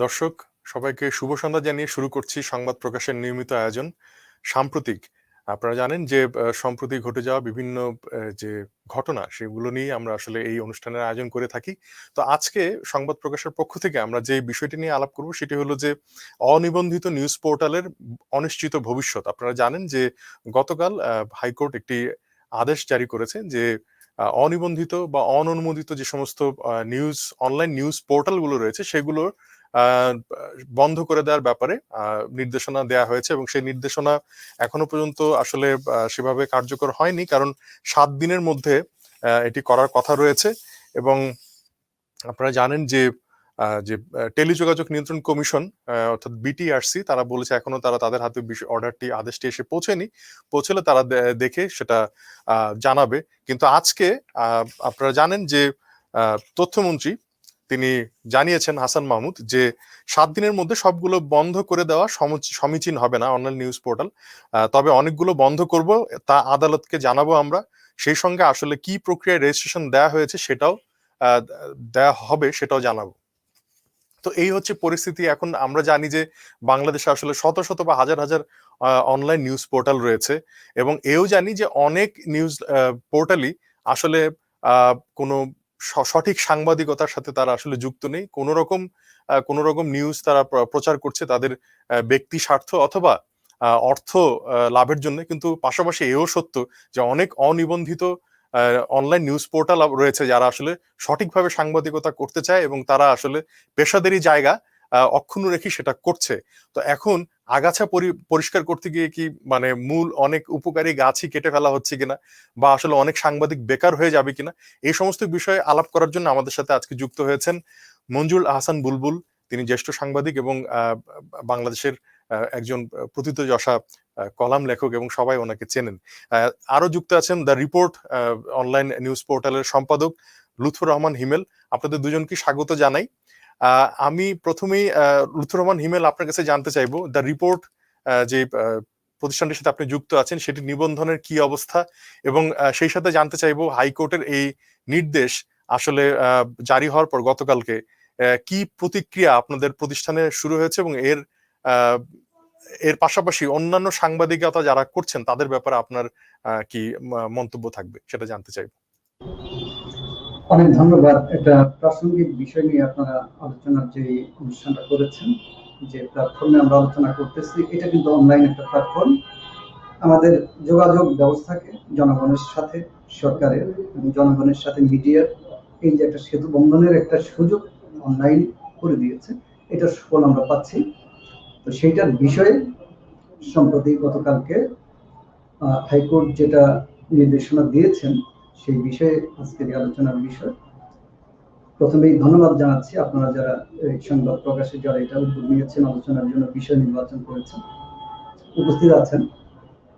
দর্শক সবাইকে শুভ সন্ধ্যা জানিয়ে শুরু করছি সংবাদ প্রকাশের নিয়মিত আয়োজন সাম্প্রতিক। আপনারা জানেন যে সম্প্রতি ঘটে যাওয়া বিভিন্ন যে ঘটনা সেগুলো নিয়ে আমরা আসলে এই অনুষ্ঠানের আয়োজন করে থাকি। তো আজকে সংবাদ প্রকাশের পক্ষ থেকে আমরা যে বিষয়টি নিয়ে আলাপ করব সেটি হলো যে অনিবন্ধিত নিউজ পোর্টালের অনিশ্চিত ভবিষ্যৎ। আপনারা জানেন যে গতকাল হাইকোর্ট একটি আদেশ জারি করেছে যে অনিবন্ধিত বা অননুমোদিত যে সমস্ত নিউজ অনলাইন নিউজ পোর্টালগুলো রয়েছে সেগুলোর আহ, বন্ধ করে দেওয়ার ব্যাপারে নির্দেশনা দেওয়া হয়েছে এবং সেই নির্দেশনা এখনো পর্যন্ত আসলে সেভাবে কার্যকর হয়নি, কারণ 7 দিনের মধ্যে এটি করার কথা রয়েছে। এবং আপনারা জানেন যে টেলিযোগাযোগ নিয়ন্ত্রণ কমিশন অর্থাৎ বিটিআরসি তারা বলেছে এখনো তারা তাদের হাতে অর্ডারটি আদেশটি এসে পৌঁছেনি। পৌঁছলে তারা দেখে সেটা জানাবে। কিন্তু আজকে আপনারা জানেন যে তথ্যমন্ত্রী তিনি জানিয়েছেন হাসান মাহমুদ যে 7 দিনের মধ্যে সবগুলো বন্ধ করে দেওয়া সমীচীন হবে না অনলাইন নিউজ পোর্টাল। তবে অনেকগুলো বন্ধ করব, তা আদালতকে জানাবো আমরা। সেই সঙ্গে আসলে কি প্রক্রিয়ায় রেজিস্ট্রেশন দেওয়া হয়েছে সেটাও আহ, দেওয়া হবে, সেটাও জানাবো। তো এই হচ্ছে পরিস্থিতি। এখন আমরা জানি যে বাংলাদেশে আসলে শত শত বা হাজার হাজার অনলাইন নিউজ পোর্টাল রয়েছে এবং এও জানি যে অনেক নিউজ পোর্টালই আসলে কোনো সঠিক সাংবাদিকতার সাথে তারা আসলে যুক্ত নেই। কোনো রকম নিউজ তারা প্রচার করছে তাদের ব্যক্তি স্বার্থ অথবা অর্থ লাভের জন্য। কিন্তু পাশাপাশি এও সত্য যে অনেক অনিবন্ধিত অনলাইন নিউজ পোর্টাল রয়েছে যারা আসলে সঠিকভাবে সাংবাদিকতা করতে চায় এবং তারা আসলে পেশাদারি জায়গা অক্ষুণ্ণ রেখে সেটা করছে। তো এখন আগাছা পরিষ্কার করতে গিয়ে কি মানে মূল অনেক উপকারী গাছই কেটে ফেলা হচ্ছে কিনা, বা আসলে অনেক সাংবাদিক বেকার হয়ে যাবে কিনা, এই সমস্ত বিষয়ে আলাপ করার জন্য আমাদের সাথে আজকে যুক্ত হয়েছেন মঞ্জুল আহসান বুলবুল। তিনি জ্যেষ্ঠ সাংবাদিক এবং বাংলাদেশের একজন প্রথিতযশা কলাম লেখক এবং সবাই ওনাকে চেনেন। আরো যুক্ত আছেন দ্য রিপোর্ট অনলাইন নিউজ পোর্টালের সম্পাদক লুৎফর রহমান হিমেল। আপনাদের দুজনকে স্বাগত জানাই। আমি প্রথমেই লুৎফর রহমান হিমেল আপনার কাছে জানতে চাইবো দ্য রিপোর্ট যে প্রতিষ্ঠানটির সাথে আপনি যুক্ত আছেন সেটি নিবন্ধনের কি অবস্থা, এবং সেই সাথে জানতে চাইবো হাইকোর্টের এই নির্দেশ আসলে জারি হওয়ার পর গতকালকে কি প্রতিক্রিয়া আপনাদের প্রতিষ্ঠানে শুরু হয়েছে এবং এর পাশাপাশি অন্যান্য সাংবাদিকতা যারা করছেন তাদের ব্যাপারে আপনার কি মন্তব্য থাকবে সেটা জানতে চাইবো। অনেক ধন্যবাদ। একটা প্রাসঙ্গিক বিষয় নিয়ে আপনারা আলোচনার যে অনুষ্ঠানটা করেছেন, যে প্ল্যাটফর্মে আমরা আলোচনা করতেছি, এটা কিন্তু অনলাইন একটা প্ল্যাটফর্ম। আমাদের যোগাযোগ ব্যবস্থাকে জনগণের সাথে সরকারের এবং জনগণের সাথে মিডিয়ার এই যে একটা সেতু বন্ধনের একটা সুযোগ অনলাইন করে দিয়েছে, এটার সুফল আমরা পাচ্ছি। তো সেইটার বিষয়ে সম্প্রতি গতকালকে হাইকোর্ট যেটা নির্দেশনা দিয়েছেন সেই বিষয়ে আজকের আলোচনার বিষয়। প্রথমেই ধন্যবাদ জানাচ্ছি আপনারা যারা এই সংবাদ প্রকাশে যারা এটা উদ্যোগ নিয়েছেন, আলোচনার জন্য বিষয় নির্বাচন করেছেন। উপস্থিত আছেন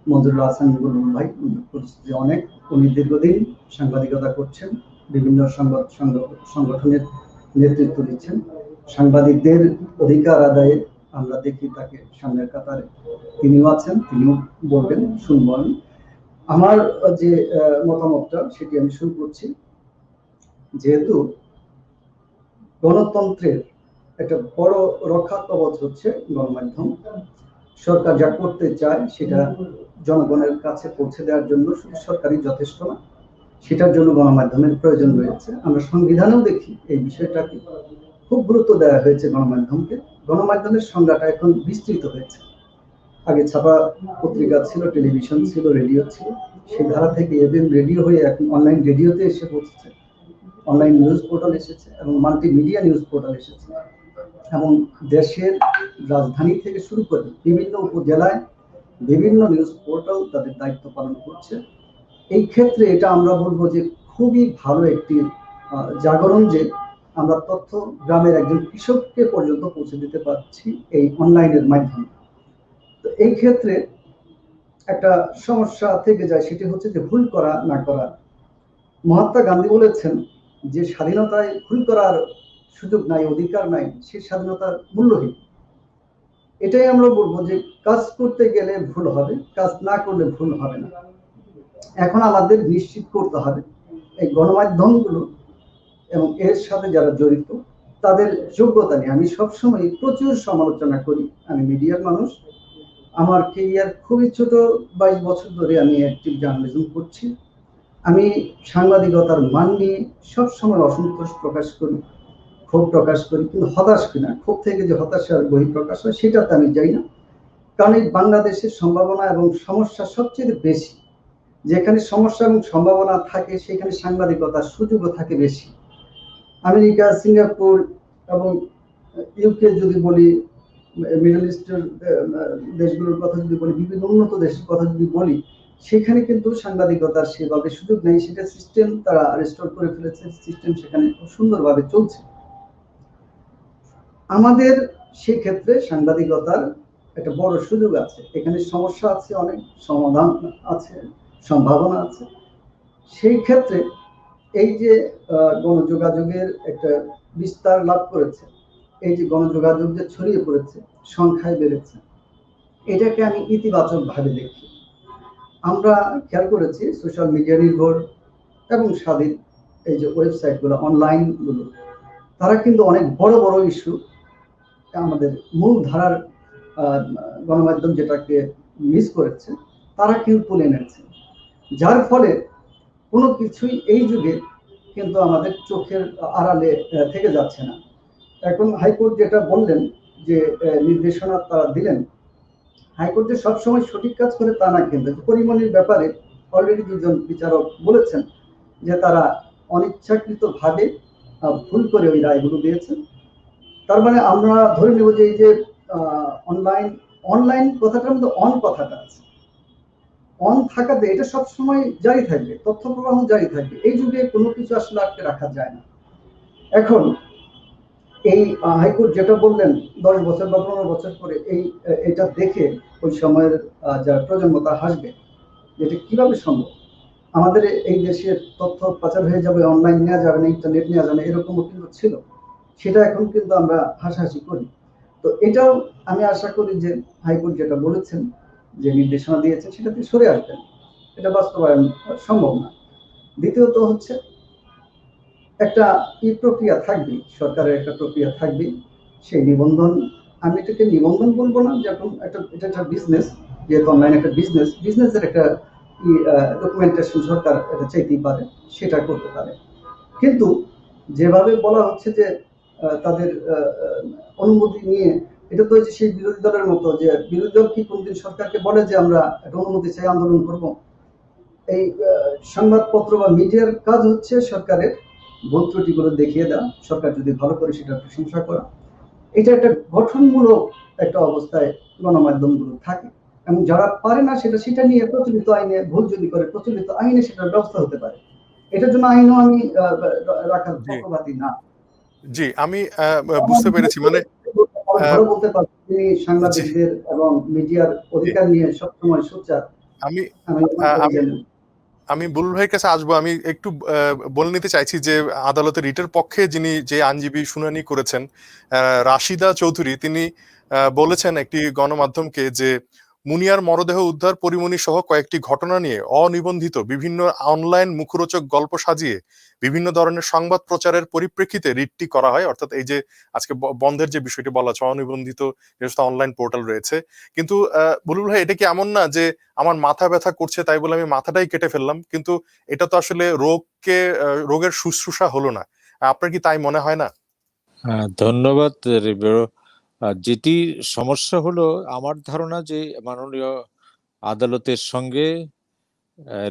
মঞ্জুরুল হাসান বুলবুল ভাই, পরিস্থিতি অনেক, উনি দীর্ঘদিন সাংবাদিকতা করছেন, বিভিন্ন সংগঠনের নেতৃত্ব দিচ্ছেন। সাংবাদিকদের অধিকার আদায়ে আমরা দেখি তাকে সামনের কাতারে, তিনিও আছেন, তিনিও বলবেন, শুনবো আমি। আমার যে মতামতটা সেটি আমি শুরু করছি। যেহেতু গণতন্ত্রের একটা বড় রক্ষা কবচ হচ্ছে গণমাধ্যম, সরকার যা করতে চায় সেটা জনগণের কাছে পৌঁছে দেওয়ার জন্য শুধু সরকারই যথেষ্ট না, সেটার জন্য গণমাধ্যমের প্রয়োজন রয়েছে। আমরা সংবিধানেও দেখি এই বিষয়টাকে খুব গুরুত্ব দেওয়া হয়েছে গণমাধ্যমকে। গণমাধ্যমের সংজ্ঞাটা এখন বিস্তৃত হয়েছে। আগে ছাপা পত্রিকা ছিল, টেলিভিশন ছিল, রেডিও ছিল, সেই ধারা থেকে এফএম রেডিও হয়ে এখন অনলাইন রেডিওতে এসে পৌঁছেছে, অনলাইন নিউজ পোর্টাল এসেছে এবং মাল্টিমিডিয়া নিউজ পোর্টাল এসেছে। এবং দেশের রাজধানী থেকে শুরু করে বিভিন্ন উপজেলায় বিভিন্ন নিউজ পোর্টাল তাদের দায়িত্ব পালন করছে। এই ক্ষেত্রে এটা আমরা বলবো যে খুবই ভালো একটি জাগরণ, যে আমরা তথ্য গ্রামের একজন কৃষককে পর্যন্ত পৌঁছে দিতে পারছি এই অনলাইনের মাধ্যমে। তো এই ক্ষেত্রে একটা সমস্যা থেকে যায়, সেটি হচ্ছে যে ভুল করা না করা। মহাত্মা গান্ধী বলেছেন যে স্বাধীনতায় ভুল করার সুযোগ নাই, অধিকার নাই, সে স্বাধীনতার মূল্যহীন। এটাই আমরা বলবো যে কাজ করতে গেলে ভুল হবে, কাজ না করলে ভুল হবে না। এখন আমাদের নিশ্চিত করতে হবে এই গণমাধ্যমগুলো এবং এর সাথে যারা জড়িত তাদের যোগ্যতা নিয়ে আমি সবসময় প্রচুর সমালোচনা করি। আমি মিডিয়ার মানুষ, আমার কেরিয়ার খুবই ছোট, 22 বছর ধরে আমি অ্যাক্টিভ জার্নালিজম করছি। আমি সাংবাদিকতার মান নিয়ে সবসময় অসন্তোষ প্রকাশ করি, ক্ষোভ প্রকাশ করি, কিন্তু হতাশ কিনা, ক্ষোভ থেকে যে হতাশার বহিঃপ্রকাশ হয় সেটাতে আমি যাই না। কারণ এই বাংলাদেশের সম্ভাবনা এবং সমস্যা সবচেয়ে বেশি। যেখানে সমস্যা এবং সম্ভাবনা থাকে সেখানে সাংবাদিকতার সুযোগও থাকে বেশি। আমেরিকা, সিঙ্গাপুর এবং ইউকে যদি বলি, মিডল ইস্টের দেশগুলোর কথা যদি বলি, বিভিন্ন উন্নত দেশের কথা যদি বলি, সেখানে কিন্তু সাংবাদিকতার সেভাবে সুযোগ নেই। সেটা সিস্টেম তারা রেস্টোর করে ফেলেছে, সিস্টেম সেখানে খুব সুন্দরভাবে চলছে। আমাদের সেক্ষেত্রে সাংবাদিকতার একটা বড় সুযোগ আছে, এখানে সমস্যা আছে, অনেক সমাধান আছে, সম্ভাবনা আছে। সেই ক্ষেত্রে এই যে গণযোগাযোগের একটা বিস্তার লাভ করেছে, এই যে গণযোগাযোগ যে ছড়িয়ে পড়েছে, সংখ্যায় বেড়েছে, এটাকে আমি ইতিবাচক ভাবে দেখি। আমরা খেয়াল করেছি সোশ্যাল মিডিয়া নির্ভর এবং স্বাধীন এই যে ওয়েবসাইটগুলো, অনলাইন গুলো, তারা কিন্তু অনেক বড় বড় ইস্যু আমাদের মূল ধারার গণমাধ্যম যেটাকে মিস করেছে, তারা কিন্তু তুলে এনেছে। যার ফলে কোনো কিছুই এই যুগে কিন্তু আমাদের চোখের আড়ালে থেকে যাচ্ছে না। এখন হাইকোর্ট যেটা বললেন যে নির্দেশনা তারা দিলেন, হাইকোর্ট যে সবসময় সঠিক কাজ করে তা না, কিন্তু পরিমণির ব্যাপারে অলরেডি দুজন বিচারক বলেছেন যে তারা অনিচ্ছাকৃত ভাবে ভুল করে ওই রায়গুলো দিয়েছেন। তার মানে আমরা ধরে নেব যে এই যে অনলাইন অনলাইন কথাটার মধ্যে অন কথাটা আছে, অন থাকাতে এটা সবসময় জারি থাকবে, তথ্য প্রবাহ জারি থাকবে। এই যুগে কোনো কিছু আসলে আটকে রাখা যায় না। এখন এই হাইকোর্ট যেটা বললেন 10 বছর বা 15 বছর পরে এটা দেখে ওই সময়ের যারা প্রজন্ম তা হাসবে, এটা কিভাবে সম্ভব। আমাদের এই দেশের তথ্য পাচার হয়ে যাবে, অনলাইন নেওয়া যাবে না, ইন্টারনেট নেওয়া যাবে না, এরকমও কিন্তু ছিল। সেটা এখন কিন্তু আমরা হাসাহাসি করি। তো এটাও আমি আশা করি যে হাইকোর্ট যেটা বলেছেন, যে নির্দেশনা দিয়েছেন, সেটাতে সরে আসবেন। এটা বাস্তবায়ন সম্ভব না। দ্বিতীয়ত হচ্ছে একটা প্রক্রিয়া থাকবে, সরকারের একটা প্রক্রিয়া থাকবে, সেই নিবন্ধন, আমি এটাকে নিবন্ধন বলবো না, যখন এটা একটা বিজনেস, যেহেতু অনলাইন একটা বিজনেসের একটা ডকুমেন্টেশন সরকার এটা চাইতেই পারে, সেটা করতে পারে। কিন্তু যেভাবে বলা হচ্ছে যে তাদের অনুমতি নিয়ে, এটা তো হচ্ছে সেই বিরোধী দলের মতো, যে বিরোধী দল কি কোনদিন সরকারকে বলে যে আমরা একটা অনুমতি চাই, আন্দোলন করব? এই সংবাদপত্র বা মিডিয়ার কাজ হচ্ছে সরকারের ভুল ত্রুটিগুলো দেখিয়ে দেওয়া, সরকার যদি ভালো করে সেটা প্রশংসা করা। এটা একটা গঠনমূলক একটা অবস্থায় গণমাধ্যমগুলো থাকে, এবং যারা পারে না সেটা নিয়ে প্রচলিত আইনে, ভুল যদি করে প্রচলিত আইনে সেটার ব্যবস্থা হতে পারে। এটার জন্য আইনও আমি রাখার জি, পক্ষপাতী না। জি, আমি বুঝতে পেরেছি। মানে ভালো বলতে পারছি তিনি জি, সাংবাদিকদের এবং মিডিয়ার জি। অধিকার নিয়ে সবসময় সোচ্চার। আমি আমি মনে করি আমি যে আমি বুলবুল ভাইয়ের কাছে আসবো। আমি একটু বলে নিতে চাইছি যে আদালতের রিটের পক্ষে যে আইনজীবী শুনানি করেছেন, রাশিদা চৌধুরী, তিনি বলেছেন একটি গণমাধ্যমকে যে মুনিয়ার মরদেহ উদ্ধার, পরিমণি সহ কয়েকটি ঘটনা নিয়ে অনিবন্ধিত বিভিন্ন অনলাইন মুখরোচক গল্প সাজিয়ে বিভিন্ন ধরনের সংবাদ প্রচারের পরিপ্রেক্ষিতে রিটটি করা হয়। অর্থাৎ এই যে আজকে বন্ধের যে বিষয়টি বলা হচ্ছে, অনিবন্ধিত যে অনলাইন পোর্টাল রয়েছে। কিন্তু বুলবুল ভাই, এটা কি এমন না যে আমার মাথা ব্যথা করছে তাই বলে আমি মাথাটাই কেটে ফেললাম? কিন্তু এটা তো আসলে রোগের শুশ্রূষা হলো না। আপনার কি তাই মনে হয় না? হ্যাঁ, ধন্যবাদ রিবেরো। যেটি সমস্যা হলো, আমার ধারণা যে মাননীয় আদালতের সঙ্গে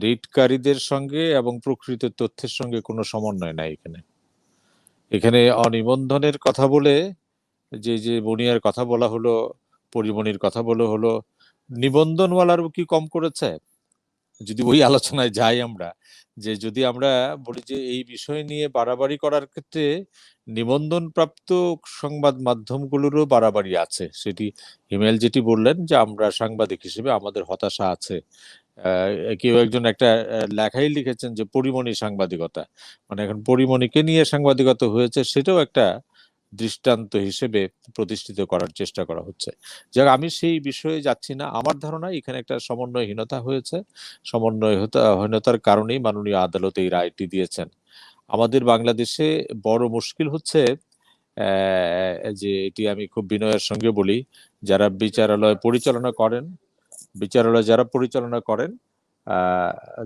রিটকারীদের সঙ্গে এবং প্রকৃত তথ্যের সঙ্গে কোনো সমন্বয় নাই এখানে। এখানে অনিবন্ধনের কথা বলে যে বনিয়ার কথা বলা হলো, পরিমণির কথা বলা হলো, নিবন্ধনওয়ালারও কি কম করেছে? যদি ওই আলোচনায় যাই আমরা, যে যদি আমরা বলি যে এই বিষয় নিয়ে বাড়াবাড়ি করার ক্ষেত্রে নিবন্ধন প্রাপ্ত সংবাদ মাধ্যমগুলোরও বাড়াবাড়ি আছে। সেটি হিমেল যেটি বললেন যে আমরা সাংবাদিক হিসেবে আমাদের হতাশা আছে। কেউ একজন একটা লেখাই লিখেছেন যে পরিমণি সাংবাদিকতা, মানে এখন পরিমণিকে নিয়ে সাংবাদিকতা হয়েছে, সেটাও একটা দৃষ্টান্ত হিসেবে প্রতিষ্ঠিত করার চেষ্টা করা হচ্ছে। যাক, আমি সেই বিষয়ে যাচ্ছি না। আমার ধারণা এখানে একটা সমন্বয়হীনতা হয়েছে। সমন্বয়হীনতার কারণেই মাননীয় আদালত এই রায়টি দিয়েছেন। আমাদের বাংলাদেশে বড় মুশকিল হচ্ছে যে এটি আমি খুব বিনয়ের সঙ্গে বলি, যারা বিচারালয় পরিচালনা করেন, বিচারালয় যারা পরিচালনা করেন,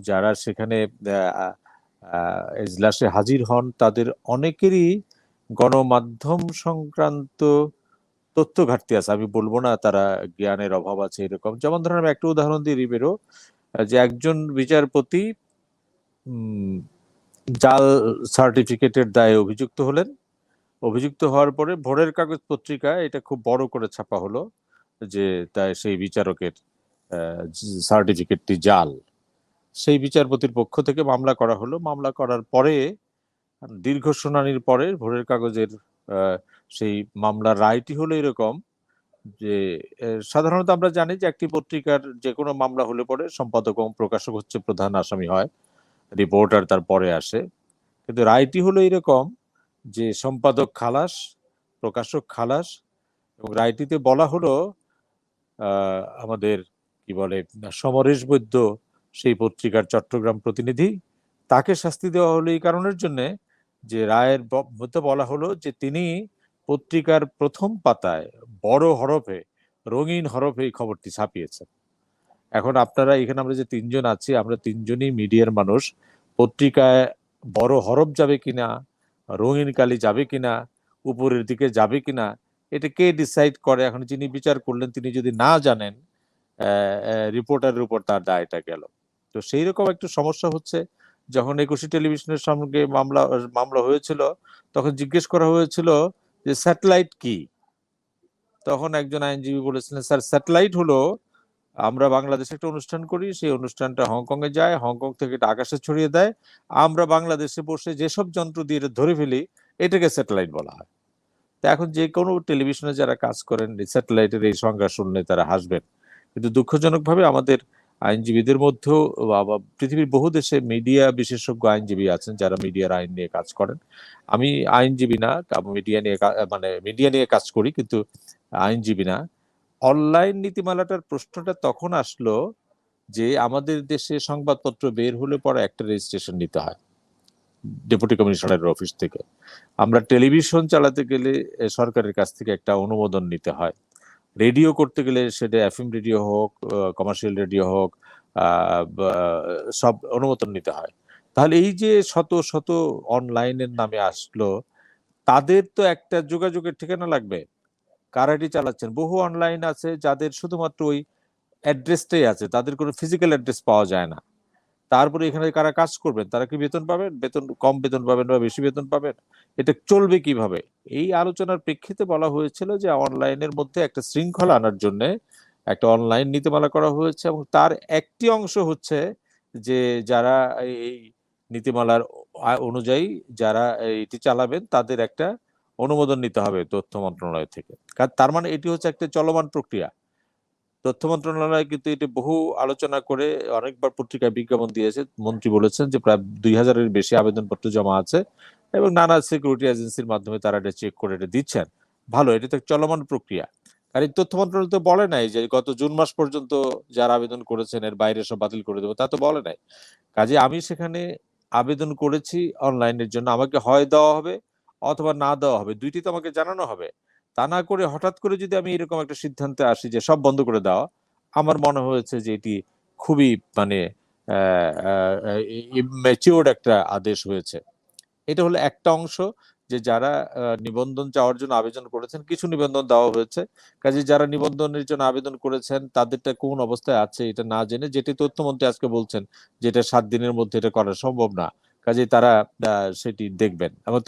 যারা সেখানে এজলাসে হাজির হন, তাদের অনেকেরই গণমাধ্যম সংক্রান্ত তথ্য ঘাটতি আছে। আমি বলবো না তারা জ্ঞানের অভাব আছে এরকম। যেমন ধরেন আমি একটা উদাহরণ দিই রিবেরও, যে একজন বিচারপতি জাল সার্টিফিকেটের দায়ে অভিযুক্ত হলেন। অভিযুক্ত হওয়ার পরে ভোরের কাগজ পত্রিকায় এটা খুব বড় করে ছাপা হলো যে তাই সেই বিচারকের সার্টিফিকেটটি জাল। সেই বিচারপতির পক্ষ থেকে মামলা করা হলো। মামলা করার পরে দীর্ঘ শুনানির পরে ভোরের কাগজের সেই মামলার রায়টি হলো এরকম যে সাধারণত আমরা জানি যে একটি পত্রিকার যে কোনো মামলা হলে পরে সম্পাদক এবং প্রকাশক হচ্ছে প্রধান আসামি হয়, রিপোর্টার তার পরে আসে। কিন্তু রায়টি হলো এরকম যে সম্পাদক খালাস, প্রকাশক খালাস, এবং রায়টিতে বলা হলো আমাদের কি বলে সমরেশ বৈদ্য সেই পত্রিকার চট্টগ্রাম প্রতিনিধি, তাকে শাস্তি দেওয়া হলো এই কারণের জন্য যে রায়ের মধ্যে বলা হলো যে তিনি পত্রিকার প্রথম পাতায় বড় হরফে, রঙিন হরফে এই খবরটি ছাপিয়েছেন। এখন আপনারা এখানে আমরা যে তিনজন আছি, আমরা তিনজনই মিডিয়ার মানুষ। পত্রিকায় বড় হরফ যাবে কিনা, রঙিন কালি যাবে কিনা, উপরের দিকে যাবে কিনা, এটা কে ডিসাইড করে? এখন যিনি বিচার করলেন তিনি যদি না জানেন, রিপোর্টারের উপর তার দায়টা গেল। তো সেই রকম একটু সমস্যা হচ্ছে। যখন একুশে টেলিভিশনের সঙ্গে মামলা হয়েছিল, তখন জিজ্ঞেস করা হয়েছিল যে স্যাটেলাইট কি। তখন একজন আইনজীবী বলেছিলেন, স্যার স্যাটেলাইট হলো আমরা বাংলাদেশে একটা অনুষ্ঠান করি, সেই অনুষ্ঠানটা হংকং এ যায়, হংকং থেকে এটা আকাশে ছড়িয়ে দেয়, আমরা বাংলাদেশে বসে যেসব যন্ত্র দিয়ে এটা ধরে ফেলি এটাকে স্যাটেলাইট বলা হয়। তা এখন যে কোনো টেলিভিশনে যারা কাজ করেন স্যাটেলাইটের এই সংজ্ঞা শুনলে তারা হাসবেন। কিন্তু দুঃখজনকভাবে আমাদের আইনজীবীদের মধ্যেও পৃথিবীর বহু দেশে মিডিয়া বিশেষজ্ঞ আইনজীবী আছেন যারা মিডিয়ার আইন নিয়ে কাজ করেন। আমি আইনজীবী না, মিডিয়া নিয়ে কাজ করি কিন্তু আইনজীবী না। অনলাইন নীতিমালাটার প্রশ্নটা তখন আসলো যে আমাদের দেশে সংবাদপত্র বের হলে পরে একটা রেজিস্ট্রেশন নিতে হয় ডেপুটি কমিশনারের অফিস থেকে। আমরা টেলিভিশন চালাতে গেলে সরকারের কাছ থেকে একটা অনুমোদন নিতে হয়। রেডিও করতে গেলে সেটা এফএম রেডিও হোক, কমার্শিয়াল রেডিও হোক, সব অনুমোদন নিতে হয়। তাহলে এই যে শত শত অনলাইনের নামে আসলো, তাদের তো একটা যোগাযোগের ঠিকানা লাগবে। কারাটি চালাচ্ছেন, বহু অনলাইন আছে যাদের শুধুমাত্র ওই অ্যাড্রেসটাই আছে, তাদের কোনো ফিজিক্যাল অ্যাড্রেস পাওয়া যায় না। তারপরে এখানে কারা কাজ করবেন, তারা কি বেতন পাবেন? বেতন কম বেতন পাবেন বা বেশি বেতন পাবেন? এটা চলবে কিভাবে? এই আলোচনার প্রেক্ষিতে বলা হয়েছিল যে অনলাইনের মধ্যে একটা শৃঙ্খলা আনার জন্য একটা অনলাইন নীতিমালা করা হয়েছে, এবং তার একটি অংশ হচ্ছে যে যারা এই নীতিমালার অনুযায়ী যারা এটি চালাবেন তাদের একটা অনুমোদন নিতে হবে তথ্য মন্ত্রণালয় থেকে। তার মানে এটি হচ্ছে একটা চলমান প্রক্রিয়া। তথ্য মন্ত্রণালয় কিন্তু এটি বহু আলোচনা করে অনেকবার পত্রিকায় বিজ্ঞাপন দিয়েছে। মন্ত্রী বলেছেন যে প্রায় 2000-এর বেশি আবেদনপত্র জমা আছে এবং নানা সিকিউরিটি এজেন্সির মাধ্যমে তারা এটা চেক করে এটা দিচ্ছেন। ভালো, এটা তো চলমান প্রক্রিয়া। আর এই তথ্য মন্ত্রণালয় তো বলে নাই যে গত জুন মাস পর্যন্ত যারা আবেদন করেছেন এর বাইরে সব বাতিল করে দেবো, তা তো বলে নাই। কাজে আমি সেখানে আবেদন করেছি অনলাইনের জন্য, আমাকে হয় দেওয়া হবে অথবা না দেওয়া হবে, দুইটি তো আমাকে জানানো হবে। তা না করে হঠাৎ করে যদি আমি এরকম একটা সিদ্ধান্তে আসি যে সব বন্ধ করে দেওয়া, আমার মনে হয়েছে যে এটি খুবই মানে ম্যাচিওর্ড একটা আদেশ হয়েছে। এটা হলো একটা অংশ, যে যারা নিবন্ধন চাওয়ার জন্য আবেদন করেছেন, কিছু নিবন্ধন দেওয়া হয়েছে। কাজে যারা নিবন্ধনের জন্য আবেদন করেছেন তাদেরটা কোন অবস্থায় আছে এটা না জেনে, যেটি তথ্যমন্ত্রী আজকে বলছেন যেটা 7 দিনের মধ্যে এটা করা সম্ভব না, কাজে তারা সেটি দেখবেন। এবং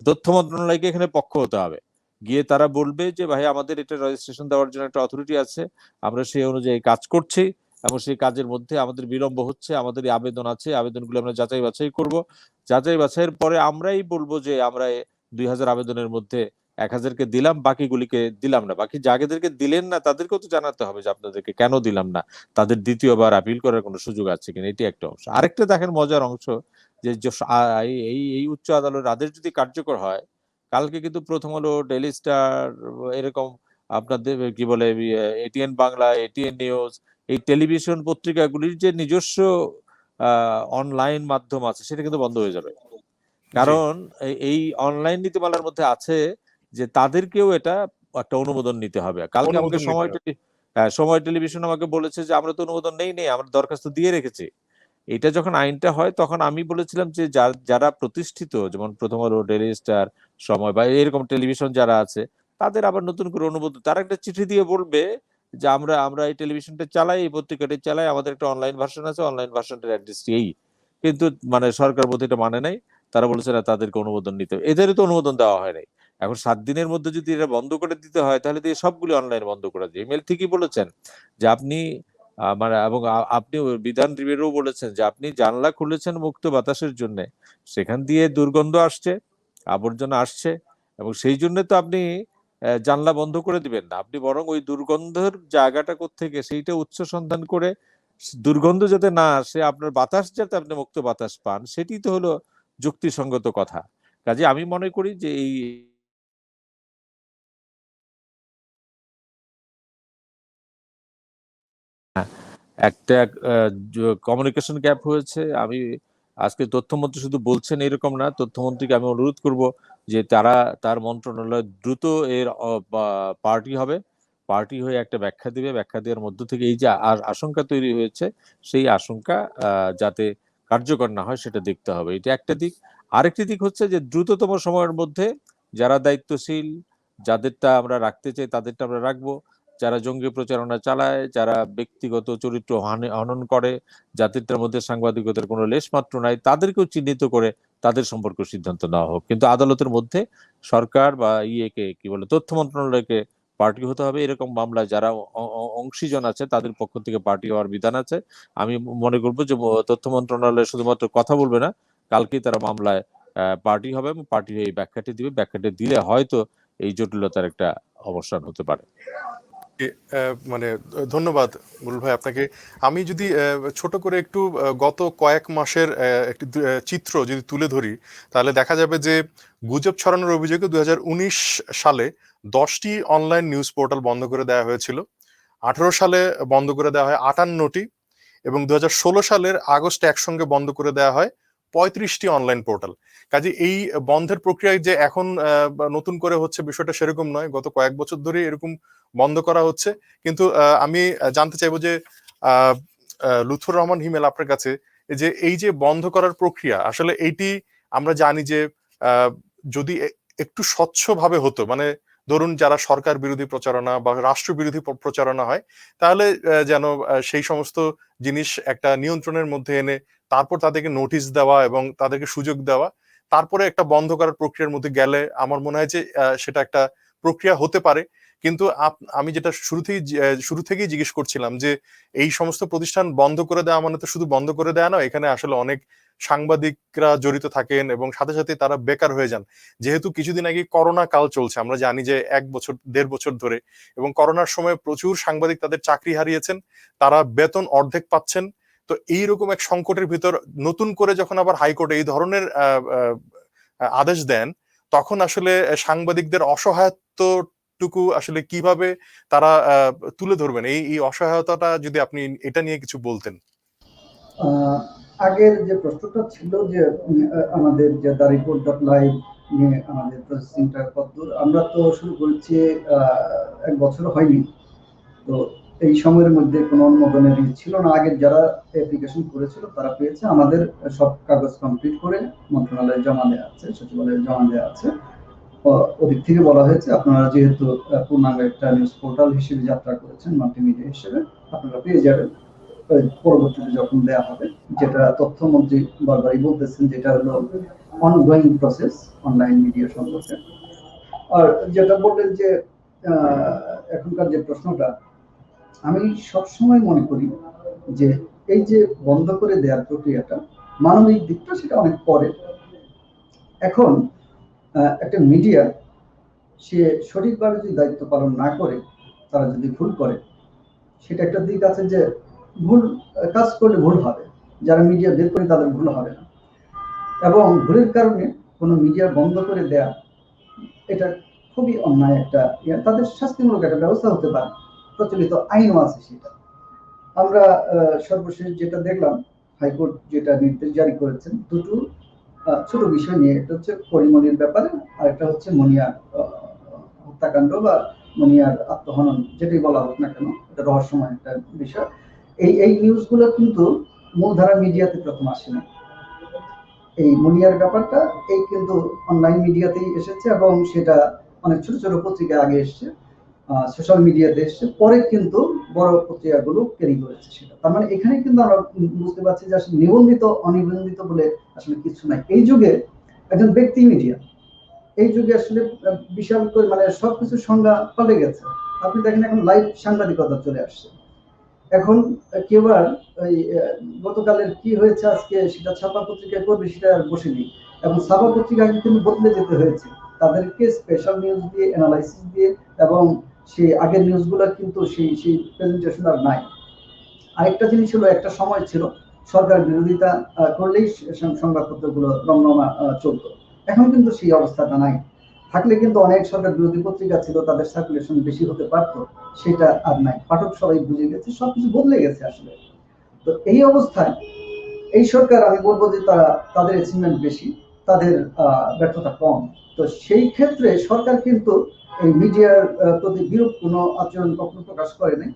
তথ্য মন্ত্রণালয়কে এখানে পক্ষ হতে হবে। গিয়ে তারা বলবে যে ভাই আমাদের এটা রেজিস্ট্রেশন দেওয়ার জন্য একটা অথরিটি আছে, আমরা সেই অনুযায়ী কাজ করছি এবং সেই কাজের মধ্যে আমাদের বিলম্ব হচ্ছে, আমাদের আবেদন আছে, আবেদনগুলো আমরা যাচাই বাছাই করব। যাচাই বাছাইয়ের পরে আমরাই বলবো যে আমরা 2000 আবেদনের মধ্যে 1000-কে দিলাম, বাকিগুলিকে দিলাম না। বাকি যাদেরকে দিলেন না তাদেরকেও তো জানাতে হবে যে আপনাদেরকে কেন দিলাম না, তাদের দ্বিতীয়বার আপিল করার কোনো সুযোগ আছে কিনা। এটি একটা অংশ। আরেকটা দেখেন মজার অংশ, যে এই উচ্চ আদালতের আদেশ যদি কার্যকর হয়, কালকে কিন্তু প্রথম আলো, ডেইলি স্টার, এরকম আপনাদের কি বলে এটিএন বাংলা, এটিএন নিউজ, এই টেলিভিশন পত্রিকাগুলির যে নিজস্ব অনলাইন মাধ্যম আছে সেটা কিন্তু বন্ধ হয়ে যাবে। কারণ এই অনলাইন নীতিমালার মধ্যে আছে যে তাদেরকেও এটা একটা অনুমোদন নিতে হবে। কালকে আমাকে সময় টেলিভিশন আমাকে বলেছে যে আমরা তো অনুমোদন নেই, আমরা দরখাস্ত দিয়ে রেখেছি। এটা যখন আইনটা হয় তখন আমি বলেছিলাম যে যারা প্রতিষ্ঠিত, যেমন প্রথম আলো, ডেইলি স্টার, সময় বা এরকম টেলিভিশন যারা আছে, তাদের আবার নতুন করে অনুমোদন, তারা একটা চিঠি দিয়ে বলবে যে আমরা এই টেলিভিশনটা চালাই, এই পত্রিকাটি চালাই, আমাদের একটা অনলাইন ভার্সন আছে, অনলাইন ভার্সনটার অ্যাড্রেস এই। কিন্তু মানে সরকার বোধহয় এটা মানে নাই, তারা বলেছে না তাদেরকে অনুমোদন নিতে হবে। এদেরও তো অনুমোদন দেওয়া হয় নাই। এখন 7 দিনের মধ্যে যদি এটা বন্ধ করে দিতে হয়, তাহলে তো সবগুলি অনলাইন বন্ধ করে দিয়ে। ইমেল ঠিকই বলেছেন যে আপনি মানে, এবং আপনি বিধান রিভিউও বলেছেন যে আপনি জানলা খুলেছেন মুক্ত বাতাসের জন্য, সেখান দিয়ে দুর্গন্ধ আসছে, আবর্জনা আসছে, এবং সেই জন্য তো আপনি জানলা বন্ধ করে দিবেন না। আপনি বরং ওই দুর্গন্ধের জায়গাটা কোত্থেকে সেইটা উৎস সন্ধান করে দুর্গন্ধ যাতে না আসে, আপনার বাতাস যাতে আপনি মুক্ত বাতাস পান, সেটি তো হলো যুক্তিসঙ্গত কথা। কাজে আমি মনে করি যে এই একটা কমিউনিকেশন গ্যাপ হয়েছে। আমি আজকে তথ্যমন্ত্রী শুধু বলছেন এরকম না, তথ্যমন্ত্রীকে আমি অনুরোধ করব যে তার মন্ত্রণালয় দ্রুত এর পার্টি হবে, পার্টি হয়ে একটা ব্যাখ্যা দিবে, ব্যাখ্যা দেওয়ার মধ্য থেকে এই যে আশঙ্কা তৈরি হয়েছে, সেই আশঙ্কা যাতে কার্যকর না হয় সেটা দেখতে হবে। এটা একটা দিক। আরেকটি দিক হচ্ছে যে দ্রুততম সময়ের মধ্যে যারা দায়িত্বশীল, যাদেরটা আমরা রাখতে চাই তাদেরটা আমরা রাখবো, যারা জঙ্গি প্রচারণা চালায়, যারা ব্যক্তিগত চরিত্র হনন করে, যাদেরটার মধ্যে সাংবাদিকতার কোনো লেশমাত্র নাই, তাদেরকেও চিহ্নিত করে তাদের সম্পর্কে সিদ্ধান্ত নেওয়া হোক। কিন্তু আদালতের মধ্যে সরকার বা কি বলে, তথ্য মন্ত্রণালয়কে পার্টি হতে হবে। এরকম মামলায় যারা অংশীজন আছে তাদের পক্ষ থেকে পার্টি হওয়ার বিধান আছে। আমি মনে করবো যে তথ্য মন্ত্রণালয় শুধুমাত্র কথা বলবে না, কালকেই তারা মামলায় পার্টি হবে এবং পার্টি হয়ে এই ব্যাখ্যাটি দিবে। ব্যাখ্যাটি দিলে হয়তো এই জটিলতার একটা অবসান হতে পারে। মানে ধন্যবাদ মুরুল ভাই আপনাকে। আমি যদি ছোট করে একটু গত কয়েক মাসের একটি চিত্র যদি তুলে ধরি, তাহলে দেখা যাবে যে গুজব ছড়ানোর অভিযোগে 2019 সালে 10টি অনলাইন নিউজ পোর্টাল বন্ধ করে দেওয়া হয়েছিল। 18 সালে বন্ধ করে দেওয়া হয় 58টি, এবং 2016 সালের আগস্টে একসঙ্গে বন্ধ করে দেওয়া হয় 35টি অনলাইন পোর্টাল। কাজে এই বন্ধের প্রক্রিয়ায় যে এখন নতুন করে হচ্ছে বিষয়টা সেরকম নয়, গত কয়েক বছর ধরে এরকম বন্ধ করা হচ্ছে। কিন্তু আমি জানতে চাইবো যে লুৎফর রহমান হিমেল আপনার কাছে, যে এই যে বন্ধ করার প্রক্রিয়া, আসলে এইটি আমরা জানি যে যদি একটু স্বচ্ছভাবে হতো, মানে ধরুন যারা সরকার বিরোধী প্রচারণা বা রাষ্ট্র বিরোধী প্রচারণা হয়, তাহলে যেন সেই সমস্ত জিনিস একটা নিয়ন্ত্রণের মধ্যে এনে তারপর তাদেরকে নোটিশ দেওয়া এবং তাদেরকে সুযোগ দেওয়া, তারপরে একটা বন্ধ করার প্রক্রিয়ার মধ্যে গেলে আমার মনে হয় যে সেটা একটা প্রক্রিয়া হতে পারে। কিন্তু আমি যেটা শুরু থেকেই জিজ্ঞেস করছিলাম যে এই সমস্ত প্রতিষ্ঠান বন্ধ করে দেওয়া মানে তো শুধু বন্ধ করে দেওয়া নয়, এখানে আসলে অনেক সাংবাদিকরা জড়িত থাকেন এবং সাথে সাথে তারা বেকার হয়ে যান। যেহেতু কিছুদিন আগে করোনা কাল চলছে, আমরা জানি যে 1 বছর 1.5 বছর ধরে, এবং করোনার সময় প্রচুর সাংবাদিক তাদের চাকরি হারিয়েছেন, তারা বেতন অর্ধেক পাচ্ছেন। তো এইরকম এক সংকটের ভিতর নতুন করে যখন আবার হাইকোর্ট এই ধরনের আদেশ দেন, তখন আসলে সাংবাদিকদের অসহায়ত্বটুকু আসলে কিভাবে তারা তুলে ধরবেন, এই অসহায়তাটা যদি আপনি এটা নিয়ে কিছু বলতেন। আগের যে প্রশ্নটা ছিল যে আমাদের যে দা রিপোর্ট.লাইভ নিয়ে আমাদের প্রসেসিংটা কতদূর, আমরা তো শুরু করেছি 1 বছর হয়নি। তো এই সময়ের মধ্যে কোনো অনুমোদনের ছিল না। আগের যারা অ্যাপ্লিকেশন করেছিল তারা পেয়েছে। আমাদের সব কাগজ কমপ্লিট করে মন্ত্রণালয়ে জমা দেওয়া আছে, সচিবালয়ে জমা দেওয়া আছে। ওদিক থেকে বলা হয়েছে আপনারা যেহেতু পূর্ণাঙ্গ একটা নিউজ পোর্টাল হিসেবে যাত্রা করেছেন, মাল্টিমিডিয়া হিসেবে, আপনারা পেয়ে যাবেন পরবর্তীতে যখন দেওয়া হবে। যেটা তথ্যমন্ত্রী বারবারই বলতেছেন, যেটা হলো অনগোয়িং প্রসেস অনলাইন মিডিয়া সম্পর্কে। আর যেটা বললেন যে এখনকার যে প্রশ্নটা, আমি সবসময় মনে করি যে এই যে বন্ধ করে দেওয়ার প্রক্রিয়াটা, মানবিক দিকটা সেটা অনেক পরে। এখন একটা মিডিয়া সে সঠিকভাবে যদি দায়িত্ব পালন না করে, তারা যদি ভুল করে, সেটা একটা দিক আছে যে ভুল কাজ করলে ভুল হবে, যারা মিডিয়া বের করে তাদের ভুল হবে না। এবং ভুলের কারণে কোনো মিডিয়া বন্ধ করে দেয়া, এটা খুবই অন্যায় একটা তাদের শাস্তিমূলক একটা ব্যবস্থা হতে পারে, প্রচলিত আইনও আছে সেটা। আমরা সর্বশেষ যেটা দেখলাম, হাইকোর্ট যেটা নির্দেশ জারি করেছেন, দুটো ছোট বিষয় নিয়ে, একটা হচ্ছে পরিমণির ব্যাপারে, আর একটা হচ্ছে মনিয়ার হত্যাকাণ্ড বা মনিয়ার আত্মহনন, যেটাই বলা হোক না কেন, এটা রহস্যময় একটা বিষয়। এই নিউজগুলো কিন্তু মূলধারা মিডিয়াতে প্রথম আসেনি। এই মুনিয়ার ব্যাপারটা এই কিন্তু অনলাইন মিডিয়াতেই এসেছে, এবং সেটা অনেক ছোট ছোট পত্রিকা আগে এসছে, সোশ্যাল মিডিয়াতে এসছে, পরে কিন্তু বড় পত্রিকাগুলো ক্যারি করেছে সেটা। তার মানে এখানে কিন্তু আমরা বুঝতে পারছি যে আসলে নিবন্ধিত অনিবন্ধিত বলে আসলে কিছু নাই। এই যুগে একজন ব্যক্তি মিডিয়া, এই যুগে আসলে বিশাল করে মানে সবকিছু সংজ্ঞা পাল্টে গেছে। আপনি দেখেন এখন লাইভ সাংবাদিকতা চলে আসছে। এখন কেউ আর ওই গতকালের কি হয়েছে আজকে সেটা ছাপা পত্রিকায় করবে সেটা আর বসেনি, এবং ছাপা পত্রিকাকে কিন্তু বদলে যেতে হয়েছে, তাদেরকে স্পেশাল নিউজ দিয়ে, অ্যানালাইসিস দিয়ে, এবং সেই আগের নিউজগুলো কিন্তু সেই সেই প্রেজেন্টেশন আর নাই। আরেকটা জিনিস হলো, একটা সময় ছিল সরকার বিরোধিতা করলেই সংবাদপত্রগুলো রমরমা চলতো। এখন কিন্তু সেই অবস্থাটা নাই। থাকলে কিন্তু অনেক সরকার বিরোধী পত্রিকা ছিল, তাদের সার্কুলেশন বেশি হতে পারতো, সেটা আর নাই। পাঠক সবাই বুঝে গেছে, সবকিছু বদলে গেছে আসলে। তো এই অবস্থায় এই সরকার, আমি বলবো যে তাদের অ্যাচিভমেন্ট বেশি, তাদের ব্যর্থতা কম। তো সেই ক্ষেত্রে সরকার কিন্তু এই মিডিয়ার প্রতি বিরূপ কোনো আচরণ কখনো প্রকাশ করে নাই,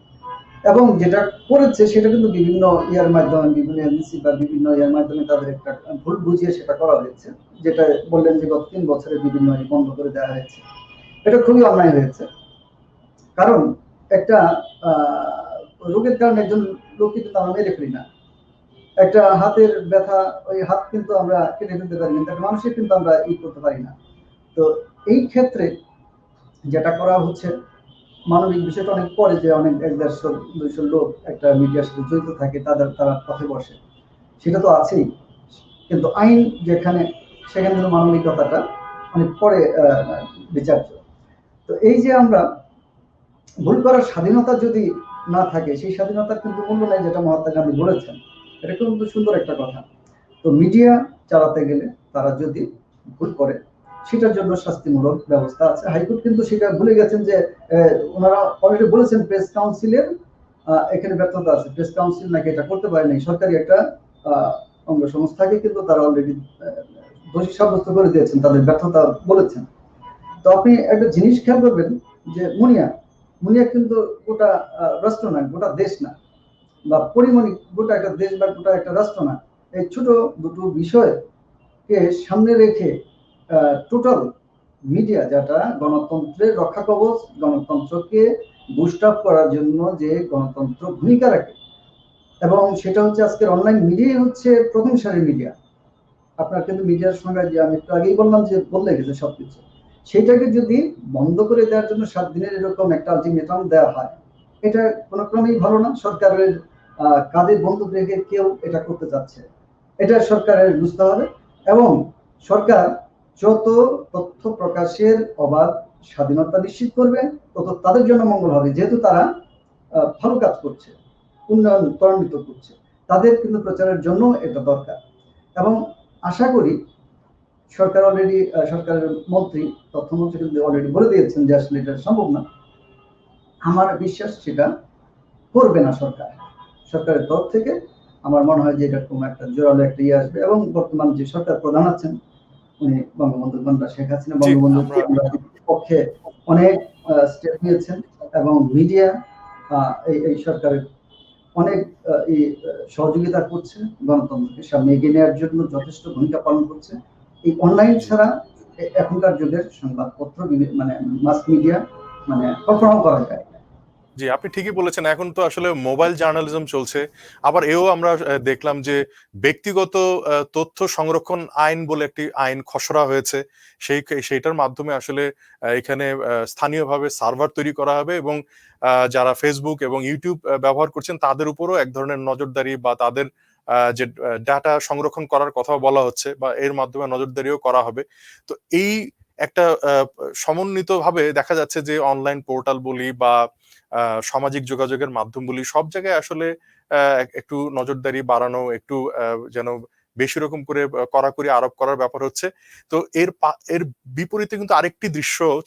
এবং যেটা করেছে সেটা কিন্তু বিভিন্ন ইয়ার মাধ্যমে, বিভিন্ন এজেন্সি বা বিভিন্ন ইয়ার মাধ্যমে তাদের একটা ভুল বুঝিয়ে সেটা করা হয়েছে, যেটা বললেন যে গত 3 বছরে বিভিন্ন বন্ধ করে দেওয়া হয়েছে। এটা খুবই অন্যায় হয়েছে। কারণ একটা রোগের কারণে একজন লোক কিন্তু আমরা মেরে ফেলি না, একটা হাতের ব্যথা, ওই হাত কিন্তু আমরা কেটে ফেলতে পারি না, একটা মানুষের কিন্তু আমরা করতে পারি না। তো এই ক্ষেত্রে যেটা করা হচ্ছে, মানবিক বিষয়টা অনেক পরে, যে অনেক 100-150 লোক একটা মিডিয়ার সাথে জড়িত থাকে, তারা পথে বসে, সেটা তো আছেই। কিন্তু আইন যেখানে, সেখানে কিন্তু মানবিকতাটা অনেক পরে বিচার্য। তো এই যে আমরা ভুল করার স্বাধীনতা যদি না থাকে, সেই স্বাধীনতার কিন্তু মূল্য নেই, যেটা মহাত্মা গান্ধী বলেছেন। এটা কিন্তু সুন্দর একটা কথা। তো মিডিয়া চালাতে গেলে তারা যদি ভুল করে, সেটার জন্য শাস্তিমূলক ব্যবস্থা আছে। হাইকোর্ট কিন্তু সেটা ভুলে গেছেন যে ওনারা অলরেডি বলেছেন প্রেস কাউন্সিলের এখানে ব্যর্থতা আছে, প্রেস কাউন্সিল নাকি এটা করতে পারে নাই, সরকারি একটা অঙ্গ সংস্থাকে কিন্তু তারা অলরেডি দোষী সাব্যস্ত করে দিয়েছেন, তাদের ব্যর্থতা বলেছেন। তো আপনি একটা জিনিস খেয়াল করবেন যে মুনিয়া কিন্তু গোটা রাষ্ট্র না, গোটা দেশ না, বা পরিমণি গোটা একটা দেশ বা গোটা একটা রাষ্ট্র না। এই ছোট দুটো বিষয়কে সামনে রেখে টোটাল মিডিয়া, যেটা গণতন্ত্রের রক্ষা কবচ, গণতন্ত্রকে বুস্ট আপ করার জন্য যে গণতন্ত্র ভূমিকা রাখে, এবং সেটা হচ্ছে আজকের অনলাইন মিডিয়াই হচ্ছে প্রথম সারির মিডিয়া। আপনার কিন্তু মিডিয়ার সঙ্গে, যে আমি একটু আগেই বললাম যে বদলে গেছে সবকিছু, সেটাকে যদি বন্ধ করে দেওয়ার জন্য 7 দিনের এরকম একটা আলটিমেটাম দেওয়া হয়, এটা কোনো ক্রমেই ভালো না। সরকারের কাঁধে বন্দুক রেখে কেউ এটা করতে যাচ্ছে, এটা সরকারের বুঝতে হবে। এবং সরকার যত তথ্য প্রকাশের অবাধ স্বাধীনতা নিশ্চিত করবে, তত তাদের জন্য মঙ্গল হবে, যেহেতু তারা ভালো কাজ করছে, উন্নয়ন ত্বরান্বিত করছে, তাদের কিন্তু প্রচারের জন্য এটা দরকার। এবং আশা করি সরকার অলরেডি, সরকারের মন্ত্রী, তথ্যমন্ত্রী কিন্তু অলরেডি বলে দিয়েছেন যে আসলে এটা সম্ভব না। আমার বিশ্বাস সেটা করবে না সরকার। সরকারের তরফ থেকে আমার মনে হয় যে এরকম একটা জোরালো একটা ইয়ে আসবে, এবং বর্তমান যে সরকার প্রধান আছেন, উনি বঙ্গবন্ধু কন্যা শেখ হাসিনা, জি, বঙ্গবন্ধুর পক্ষে অনেক স্টেপ নিয়েছেন, এবং মিডিয়া এই সরকারের অনেক সহযোগিতা করছে, গণতন্ত্রকে সামনে এগিয়ে নেওয়ার জন্য যথেষ্ট ভূমিকা পালন করছে। এই অনলাইন ছাড়া এখনকার যুগের সংবাদপত্র, মানে মাস মিডিয়া মানে কল্পনা করা যায়। জি, আপনি ঠিকই বলেছেন। এখন তো আসলে মোবাইল জার্নালিজম চলছে। আবার এও আমরা দেখলাম যে ব্যক্তিগত তথ্য সংরক্ষণ আইন বলে একটি আইন খসড়া হয়েছে। সেইটার মাধ্যমে আসলে এখানে স্থানীয়ভাবে সার্ভার তৈরি করা হবে, এবং যারা Facebook এবং YouTube ব্যবহার করছেন তাদের উপরও এক ধরনের নজরদারি, বা তাদের যে ডাটা সংরক্ষণ করার কথা বলা হচ্ছে, বা এর মাধ্যমে নজরদারিও করা হবে। তো এই একটা সমন্বিতভাবে দেখা যাচ্ছে যে অনলাইন পোর্টাল বলি বা সামাজিক যোগাযোগের মাধ্যম বলি, সব জায়গায় আসলে একটু নজরদারি বাড়ানো, একটু যেন বেশি রকম করে কড়াকড়ি আরোপ করার ব্যাপার হচ্ছে। তো এর বিপরীতে কিন্তু আরেকটি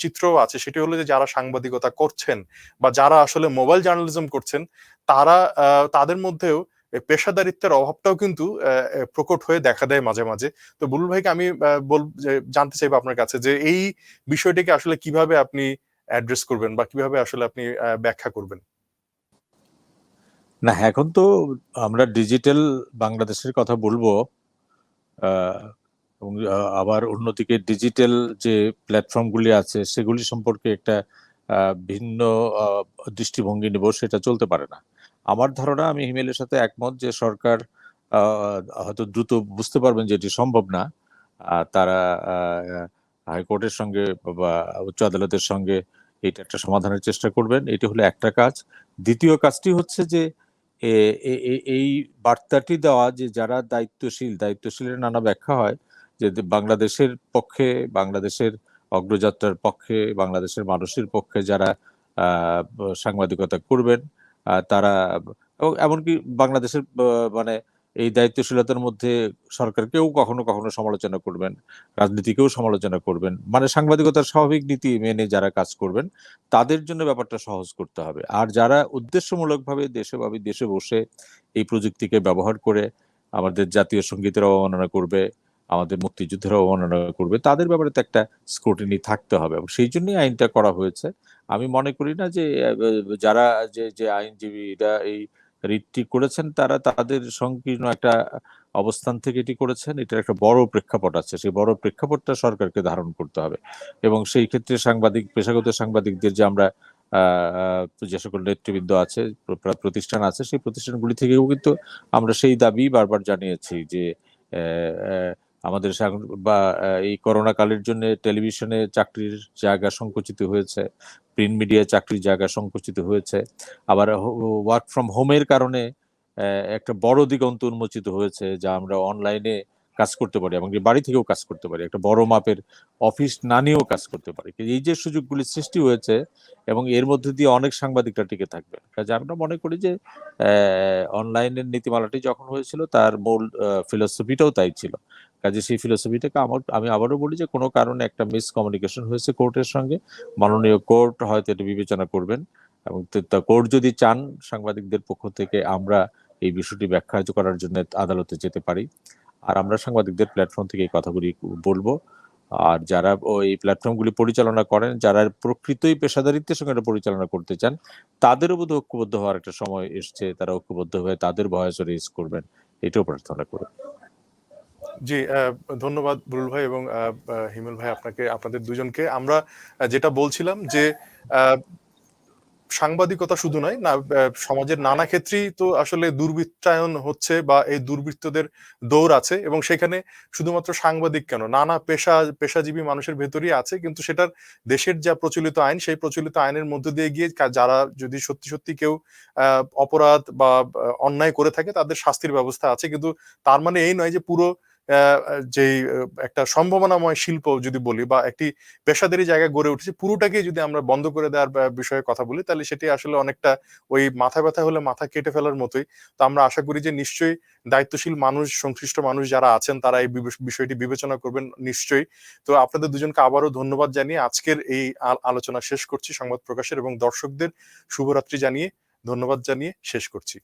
চিত্রও আছে, সেটি হলো যে যারা সাংবাদিকতা করছেন বা যারা আসলে মোবাইল জার্নালিজম করছেন, তারা তাদের মধ্যেও পেশাদারিত্বের অভাবটাও কিন্তু প্রকট হয়ে দেখা দেয় মাঝে মাঝে। তো বুলবুল ভাইকে আমি জানতে চাইবো আপনার কাছে যে এই বিষয়টিকে আসলে কিভাবে আপনি অ্যাড্রেস করবেন বা কিভাবে আসলে আপনি ব্যাখ্যা করবেন? না, এখন তো আমরা ডিজিটাল বাংলাদেশের কথা বলবো, এবং আবার অন্যদিকে ডিজিটাল যে প্ল্যাটফর্মগুলি আছে সেগুলি সম্পর্কে একটা ভিন্ন দৃষ্টিভঙ্গি নেব, সেটা চলতে পারে না। আমার ধারণা, আমি হিমেলের সাথে একমত যে সরকার হয়তো দ্রুত বুঝতে পারবেন যে এটি সম্ভব না। তারা হাইকোর্টের সঙ্গে বা উচ্চ আদালতের সঙ্গে এটা একটা সমাধানের চেষ্টা করবেন। এটি হলো একটা কাজ। দ্বিতীয় কাজটি হচ্ছে যে এই বার্তাটি দেওয়া যে যারা দায়িত্বশীলের নানা ব্যাখ্যা হয় যে বাংলাদেশের পক্ষে, বাংলাদেশের অগ্রযাত্রার পক্ষে, বাংলাদেশের মানুষের পক্ষে যারা সাংবাদিকতা করবেন, তারা এমনকি বাংলাদেশের মানে এই দায়িত্বশীলতার মধ্যে সরকারকেও কখনো কখনো সমালোচনা করবেন, রাজনীতিকেও সমালোচনা করবেন, মানে সাংবাদিকতার স্বাভাবিক নীতি মেনে যারা কাজ করবেন তাদের জন্য ব্যাপারটা সহজ করতে হবে। আর যারা উদ্দেশ্যমূলকভাবে দেশে বসে এই প্রযুক্তিকে ব্যবহার করে আমাদের জাতীয় সঙ্গীতের অবমাননা করবে, আমাদের মুক্তিযুদ্ধের অবমাননা করবে, তাদের ব্যাপারে তো একটা স্ক্রুটিনি থাকতে হবে, এবং সেই জন্যই আইনটা করা হয়েছে। আমি মনে করি না যে যারা যে আইনজীবীরা এই রিটটি করেছেন তারা তাদের সংকীর্ণ একটা অবস্থান থেকে এটি করেছেন। এটার একটা বড় প্রেক্ষাপট আছে, সেই বড় প্রেক্ষাপটটা সরকারকে ধারণ করতে হবে। এবং সেই ক্ষেত্রে পেশাগত সাংবাদিকদের যে আমরা যে সকল নেতৃবৃন্দ আছে, প্রতিষ্ঠান আছে, সেই প্রতিষ্ঠানগুলি থেকেও কিন্তু আমরা সেই দাবি বারবার জানিয়েছি যে আমাদের বা এই করোনা কালের জন্য টেলিভিশনে চাকরির জায়গা সংকুচিত হয়েছে, প্রিন্ট মিডিয়ায় চাকরির জায়গা সংকুচিত হয়েছে, আবার ওয়ার্ক ফ্রম হোমের কারণে একটা বড় দিগন্ত উন্মোচিত হয়েছে, যা আমরা অনলাইনে কাজ করতে পারি এবং বাড়ি থেকেও কাজ করতে পারি, একটা বড় মাপের অফিস না নিয়েও কাজ করতে পারি। এই যে সুযোগগুলি সৃষ্টি হয়েছে এবং এর মধ্যে দিয়ে অনেক সাংবাদিকরা টিকে থাকবে, কাজে আমরা মনে করি যে অনলাইনের নীতিমালাটি যখন হয়েছিল তার মূল ফিলোসফিটাও তাই ছিল। কাজে সেই ফিলোসফিটাকে আমি আবারও বলি যে কোনো কারণে একটা মিসকমিউনিকেশন হয়েছে কোর্টের সঙ্গে, মাননীয় কোর্ট হয়তো এটা বিবেচনা করবেন, এবং কোর্ট যদি চান সাংবাদিকদের পক্ষ থেকে আমরা এই বিষয়টি ব্যাখ্যা করার জন্য আদালতে যেতে পারি। আর আমরা সাংবাদিকদের প্ল্যাটফর্ম থেকে এই কথাগুলি বলবো। আর যারা এই প্ল্যাটফর্মগুলি পরিচালনা করেন, যারা প্রকৃতই পেশাদারিত্বের সঙ্গে এটা পরিচালনা করতে চান, তাদেরও বোধহয় ঐক্যবদ্ধ হওয়ার একটা সময় এসছে। তারা ঐক্যবদ্ধ হয়ে তাদের ভয়েস রেজ করবেন, এটাও প্রার্থনা করি। জি, ধন্যবাদ বুলবুল ভাই এবং হিমেল ভাই, আপনাদের দুজনকে। আমরা যেটা বলছিলাম যে সাংবাদিকতা শুধু নয় না, সমাজের নানা ক্ষেত্রেই তো আসলে দুর্বৃত্তায়ন হচ্ছে বা এই দুর্বৃত্তদের দৌড় আছে, এবং সেখানে শুধুমাত্র সাংবাদিক কেন, নানা পেশাজীবী মানুষের ভেতরই আছে, কিন্তু সেটার দেশের যা প্রচলিত আইন, সেই প্রচলিত আইনের মধ্যে দিয়ে গিয়ে যারা যদি সত্যি সত্যি কেউ অপরাধ বা অন্যায় করে থাকে তাদের শাস্তির ব্যবস্থা আছে। কিন্তু তার মানে এই নয় যে পুরো যেই একটা সম্ভাবনাময় শিল্প যদি বলি বা একটি পেশাদারি জায়গা গড়ে উঠেছে পুরোটাকে যদি আমরা বন্ধ করে দেওয়ার বিষয়ে কথা বলি, তাহলে সেটি আসলে অনেকটা ওই মাথা ব্যথা হলে মাথা কেটে ফেলার মতোই। তো আমরা আশা করি যে নিশ্চয়ই দায়িত্বশীল মানুষ, সংশ্লিষ্ট মানুষ যারা আছেন তারা এই বিষয়টি বিবেচনা করবেন নিশ্চয়ই। তো আপনাদের দুজনকে আবারও ধন্যবাদ জানিয়ে আজকের এই আলোচনা শেষ করছি সংবাদ প্রকাশের, এবং দর্শকদের শুভরাত্রি জানিয়ে ধন্যবাদ জানিয়ে শেষ করছি।